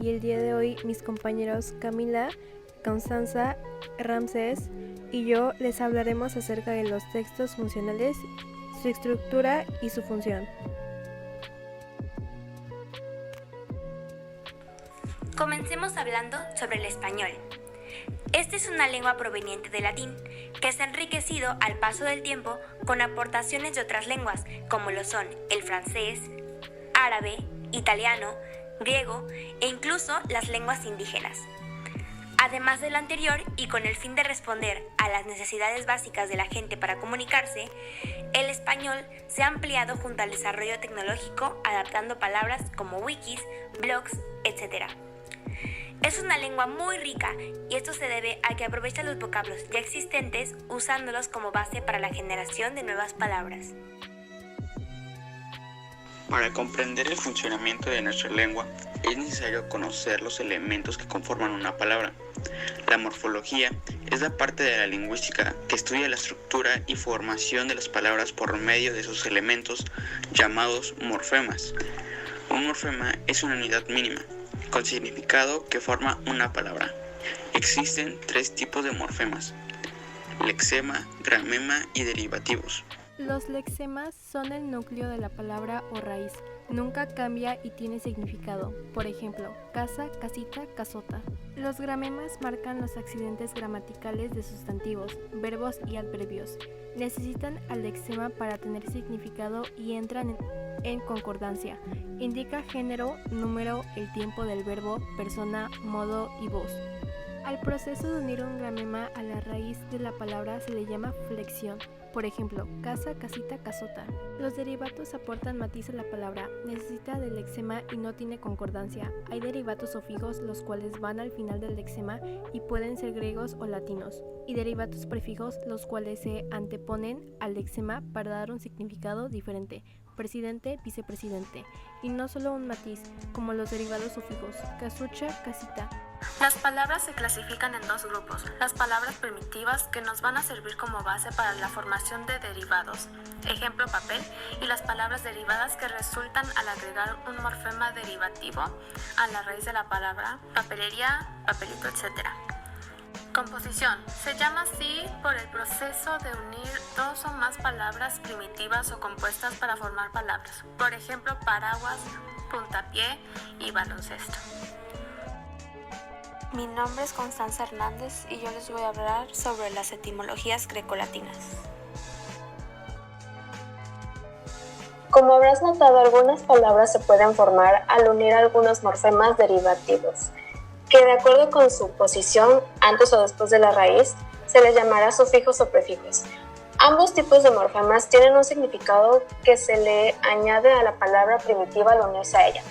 y el día de hoy mis compañeros Camila, Constanza, Ramsés y yo les hablaremos acerca de los textos funcionales, su estructura y su función. Comencemos hablando sobre el español. Esta es una lengua proveniente del latín, que se ha enriquecido al paso del tiempo con aportaciones de otras lenguas, como lo son el francés, árabe, italiano, griego e incluso las lenguas indígenas. Además de lo anterior, y con el fin de responder a las necesidades básicas de la gente para comunicarse, el español se ha ampliado junto al desarrollo tecnológico, adaptando palabras como wikis, blogs, etc. Es una lengua muy rica y esto se debe a que aprovecha los vocablos ya existentes usándolos como base para la generación de nuevas palabras. Para comprender el funcionamiento de nuestra lengua es necesario conocer los elementos que conforman una palabra. La morfología es la parte de la lingüística que estudia la estructura y formación de las palabras por medio de sus elementos llamados morfemas. Un morfema es una unidad mínima con significado que forma una palabra. Existen 3 tipos de morfemas: lexema, gramema y derivativos. Los lexemas son el núcleo de la palabra o raíz. Nunca cambia y tiene significado. Por ejemplo, casa, casita, casota. Los gramemas marcan los accidentes gramaticales de sustantivos, verbos y adverbios. Necesitan al lexema para tener significado y entran en concordancia. Indica género, número, el tiempo del verbo, persona, modo y voz. Al proceso de unir un gramema a la raíz de la palabra se le llama flexión. Por ejemplo, casa, casita, casota. Los derivatos aportan matiz a la palabra, necesita del lexema y no tiene concordancia. Hay derivatos o fijos los cuales van al final del lexema y pueden ser griegos o latinos. Y derivatos prefijos los cuales se anteponen al lexema para dar un significado diferente. Presidente, vicepresidente. Y no solo un matiz, como los derivados sufijos, casucha, casita. Las palabras se clasifican en 2 grupos: las palabras primitivas, que nos van a servir como base para la formación de derivados, ejemplo papel, y las palabras derivadas que resultan al agregar un morfema derivativo a la raíz de la palabra, papelería, papelito, etc. Composición. Se llama así por el proceso de unir 2 o más palabras primitivas o compuestas para formar palabras. Por ejemplo, paraguas, puntapié y baloncesto. Mi nombre es Constanza Hernández y yo les voy a hablar sobre las etimologías grecolatinas. Como habrás notado, algunas palabras se pueden formar al unir algunos morfemas derivativos, que de acuerdo con su posición antes o después de la raíz, se les llamará sufijos o prefijos. Ambos tipos de morfemas tienen un significado que se le añade a la palabra primitiva al unirse a ella.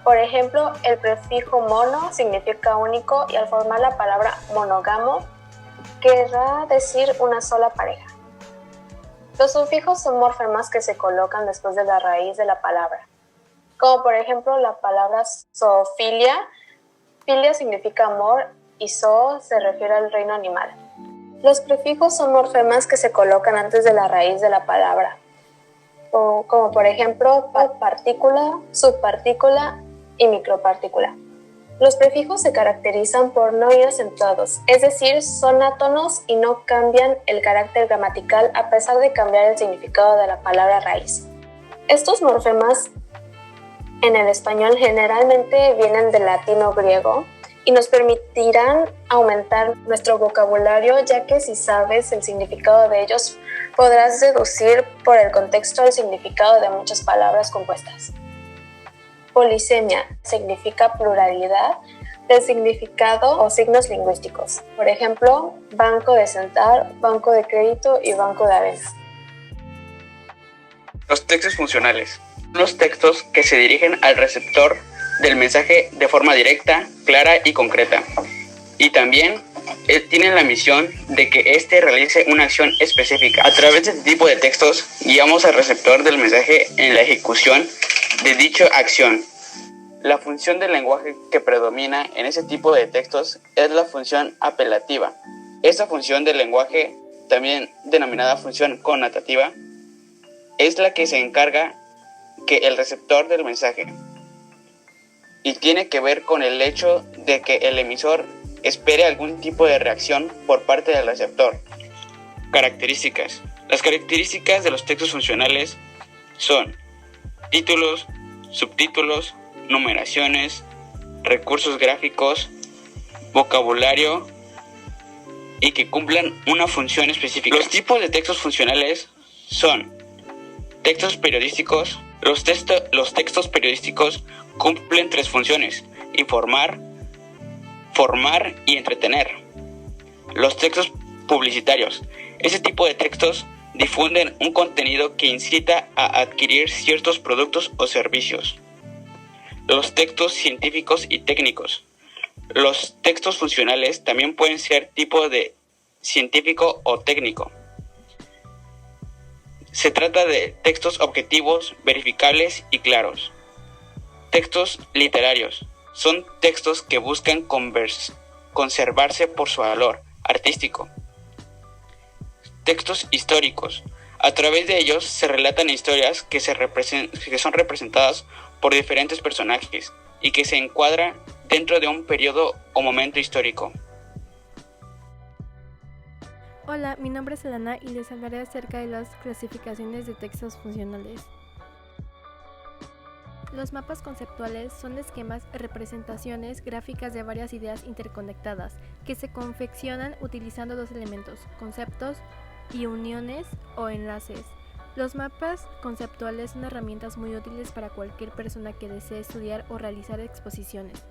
Por ejemplo, el prefijo mono significa único y al formar la palabra monógamo, querrá decir una sola pareja. Los sufijos son morfemas que se colocan después de la raíz de la palabra, como por ejemplo la palabra zoofilia. Filia significa amor y zoo se refiere al reino animal. Los prefijos son morfemas que se colocan antes de la raíz de la palabra, como por ejemplo partícula, subpartícula y micropartícula. Los prefijos se caracterizan por no ir acentuados, es decir, son átonos y no cambian el carácter gramatical a pesar de cambiar el significado de la palabra raíz. Estos morfemas en el español generalmente vienen del latín o griego y nos permitirán aumentar nuestro vocabulario, ya que si sabes el significado de ellos podrás deducir por el contexto el significado de muchas palabras compuestas. Polisemia significa pluralidad del significado o signos lingüísticos. Por ejemplo, banco de sentar, banco de crédito y banco de arena. Los textos funcionales. Los textos que se dirigen al receptor del mensaje de forma directa, clara y concreta. Y también tienen la misión de que éste realice una acción específica. A través de este tipo de textos guiamos al receptor del mensaje en la ejecución de dicha acción. La función del lenguaje que predomina en ese tipo de textos es la función apelativa. Esta función del lenguaje, también denominada función connotativa, es la que se encarga que el receptor del mensaje y tiene que ver con el hecho de que el emisor espere algún tipo de reacción por parte del receptor. Características. Las características de los textos funcionales son títulos, subtítulos, numeraciones, recursos gráficos, vocabulario y que cumplan una función específica. Los tipos de textos funcionales son textos periodísticos. Los textos periodísticos cumplen 3 funciones: informar, formar y entretener. Los textos publicitarios. Ese tipo de textos difunden un contenido que incita a adquirir ciertos productos o servicios. Los textos científicos y técnicos. Los textos funcionales también pueden ser tipo de científico o técnico. Se trata de textos objetivos, verificables y claros. Textos literarios. Son textos que buscan conservarse por su valor artístico. Textos históricos. A través de ellos se relatan historias que son representadas por diferentes personajes y que se encuadran dentro de un periodo o momento histórico. Hola, mi nombre es Elana y les hablaré acerca de las clasificaciones de textos funcionales. Los mapas conceptuales son esquemas, representaciones gráficas de varias ideas interconectadas que se confeccionan utilizando 2 elementos, conceptos y uniones o enlaces. Los mapas conceptuales son herramientas muy útiles para cualquier persona que desee estudiar o realizar exposiciones.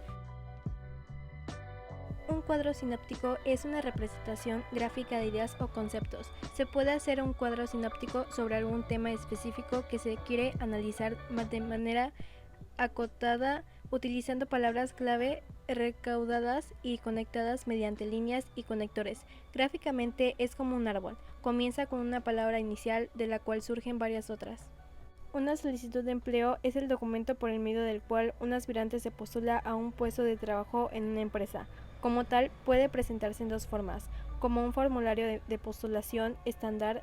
Un cuadro sinóptico es una representación gráfica de ideas o conceptos. Se puede hacer un cuadro sinóptico sobre algún tema específico que se quiere analizar de manera acotada utilizando palabras clave recaudadas y conectadas mediante líneas y conectores. Gráficamente es como un árbol. Comienza con una palabra inicial de la cual surgen varias otras. Una solicitud de empleo es el documento por el medio del cual un aspirante se postula a un puesto de trabajo en una empresa. Como tal, puede presentarse en 2 formas, como un formulario de postulación estándar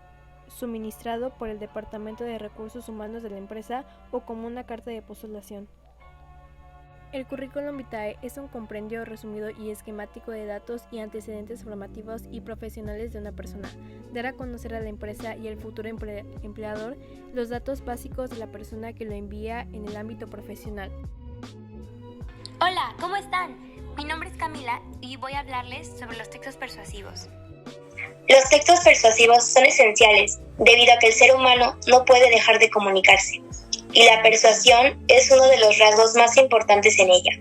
suministrado por el Departamento de Recursos Humanos de la empresa o como una carta de postulación. El currículum vitae es un compendio resumido y esquemático de datos y antecedentes formativos y profesionales de una persona. Dar a conocer a la empresa y al futuro empleador los datos básicos de la persona que lo envía en el ámbito profesional. Hola, ¿cómo están? Mi nombre es Camila y voy a hablarles sobre los textos persuasivos. Los textos persuasivos son esenciales debido a que el ser humano no puede dejar de comunicarse, y la persuasión es uno de los rasgos más importantes en ella.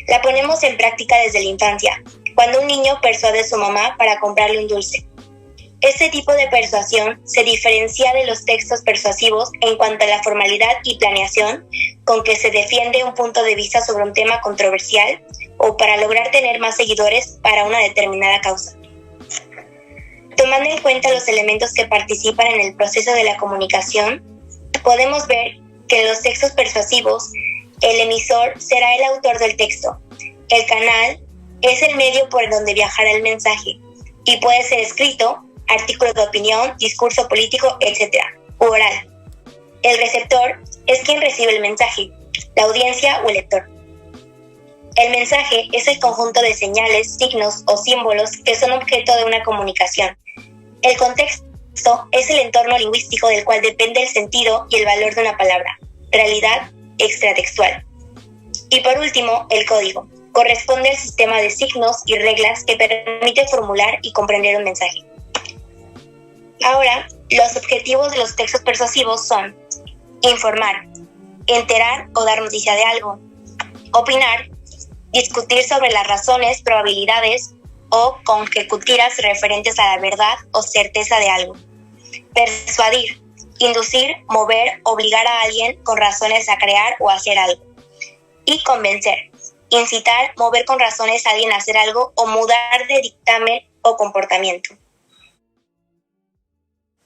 La ponemos en práctica desde la infancia, cuando un niño persuade a su mamá para comprarle un dulce. Este tipo de persuasión se diferencia de los textos persuasivos en cuanto a la formalidad y planeación con que se defiende un punto de vista sobre un tema controversial o para lograr tener más seguidores para una determinada causa. Tomando en cuenta los elementos que participan en el proceso de la comunicación, podemos ver que en los textos persuasivos, el emisor será el autor del texto. El canal es el medio por donde viajará el mensaje y puede ser escrito, artículo de opinión, discurso político, etc. u oral. El receptor es quien recibe el mensaje, la audiencia o el lector. El mensaje es el conjunto de señales, signos o símbolos que son objeto de una comunicación. El contexto es el entorno lingüístico del cual depende el sentido y el valor de una palabra, realidad extratextual. Y por último, el código. Corresponde al sistema de signos y reglas que permite formular y comprender un mensaje. Ahora, los objetivos de los textos persuasivos son informar, enterar o dar noticia de algo, opinar, discutir sobre las razones, probabilidades o conjeturas referentes a la verdad o certeza de algo, persuadir, inducir, mover, obligar a alguien con razones a crear o hacer algo, y convencer, incitar, mover con razones a alguien a hacer algo o mudar de dictamen o comportamiento.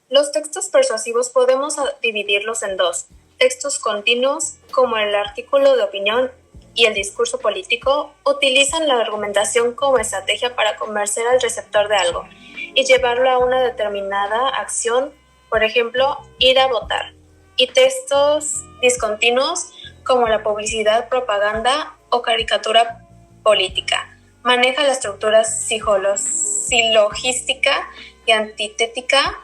Los textos persuasivos podemos dividirlos en 2, textos continuos, como el artículo de opinión y el discurso político, utilizan la argumentación como estrategia para convencer al receptor de algo y llevarlo a una determinada acción, por ejemplo, ir a votar. Y textos discontinuos, como la publicidad, propaganda, o caricatura política. Maneja la estructura silogística y antitética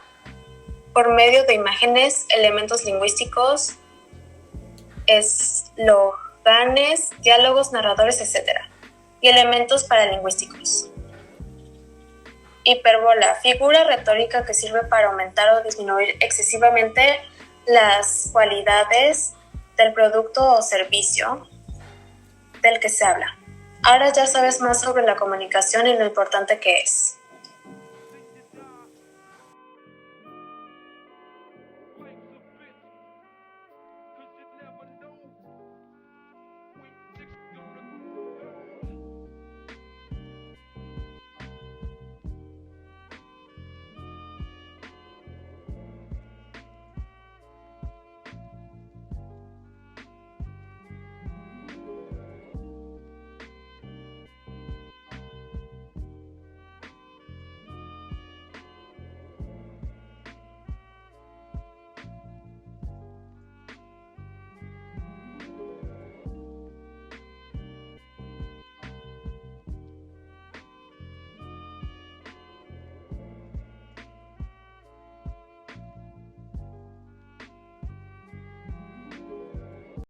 por medio de imágenes, elementos lingüísticos, eslóganes, diálogos, narradores, etc. y elementos paralingüísticos. Hipérbola, figura retórica que sirve para aumentar o disminuir excesivamente las cualidades del producto o servicio del que se habla. Ahora ya sabes más sobre la comunicación y lo importante que es.